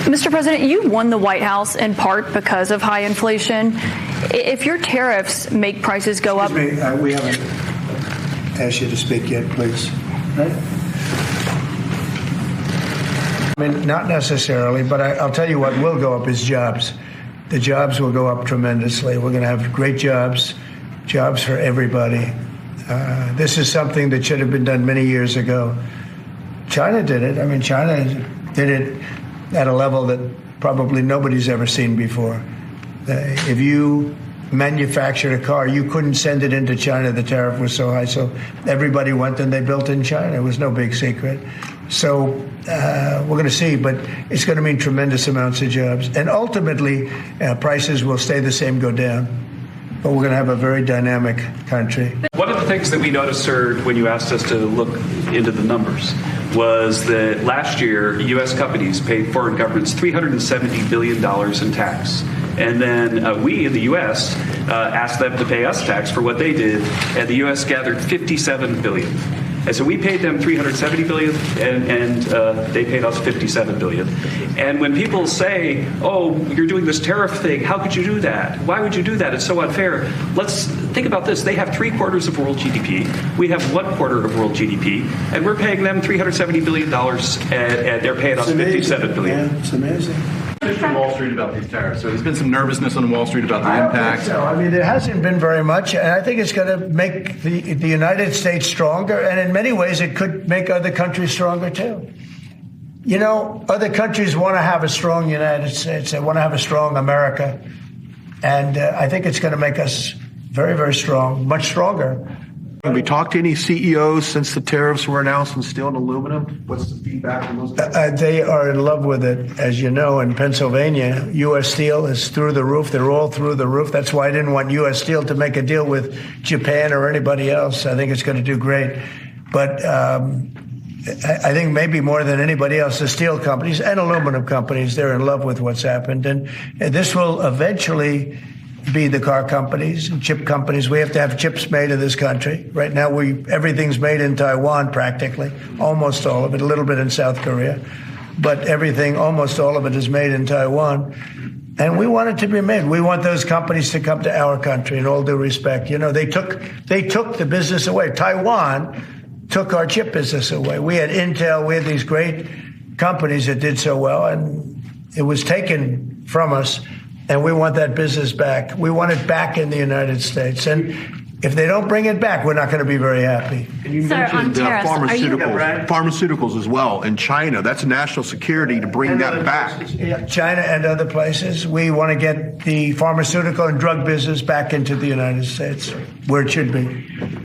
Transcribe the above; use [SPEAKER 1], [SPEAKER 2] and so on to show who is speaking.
[SPEAKER 1] Mr. President, you won the White House in part because of high inflation. If your tariffs make prices go up...
[SPEAKER 2] Excuse me, we haven't asked you to speak yet, please. Right? I mean, not necessarily, but I'll tell you what will go up is jobs. The jobs will go up tremendously. We're going to have great jobs for everybody. This is something that should have been done many years ago. China did it. I mean, China did it at a level that probably nobody's ever seen before. If you manufactured a car, you couldn't send it into China. The tariff was so high. So everybody went and they built in China. It was no big secret. So we're going to see, but it's going to mean tremendous amounts of jobs. And ultimately, prices will stay the same, go down. But we're going to have a very dynamic country.
[SPEAKER 3] One of the things that we noticed, sir, when you asked us to look into the numbers was that last year, U.S. companies paid foreign governments $370 billion in tax. And then we in the U.S. Asked them to pay us tax for what they did, and the U.S. gathered $57 billion. And so we paid them $370 billion, and they paid us $57 billion. And when people say, oh, you're doing this tariff thing, how could you do that? Why would you do that? It's so unfair. Let's think about this. They have 3/4 of world GDP. We have 1/4 of world GDP, and we're paying them $370 billion, and they're paying us $57 billion.
[SPEAKER 2] Yeah, it's amazing.
[SPEAKER 4] From Wall Street about these tariffs. So there's been some nervousness on Wall Street about the impact.
[SPEAKER 2] So. I mean, there hasn't been very much, and I think it's going to make the United States stronger, and in many ways it could make other countries stronger too. You know, other countries want to have a strong United States. They want to have a strong America, and I think it's going to make us very, very strong, much stronger.
[SPEAKER 5] Have we talked to any CEOs since the tariffs were announced on steel and aluminum? What's the feedback from those guys?
[SPEAKER 2] They are in love with it. As you know, in Pennsylvania, U.S. Steel is through the roof. They're all through the roof. That's why I didn't want U.S. Steel to make a deal with Japan or anybody else. I think it's going to do great. But I think maybe more than anybody else, the steel companies and aluminum companies, they're in love with what's happened. And this will eventually be the car companies and chip companies. We have to have chips made in this country. Right now, everything's made in Taiwan practically, almost all of it, a little bit in South Korea. But everything, almost all of it is made in Taiwan. And we want it to be made. We want those companies to come to our country in all due respect. You know, they took the business away. Taiwan took our chip business away. We had Intel, we had these great companies that did so well, and it was taken from us. And we want that business back. We want it back in the United States. And if they don't bring it back, we're not going to be very happy.
[SPEAKER 5] And you mentioned pharmaceuticals as well in China. That's national security to bring that back.
[SPEAKER 2] Yeah, China and other places. We want to get the pharmaceutical and drug business back into the United States, where it should be.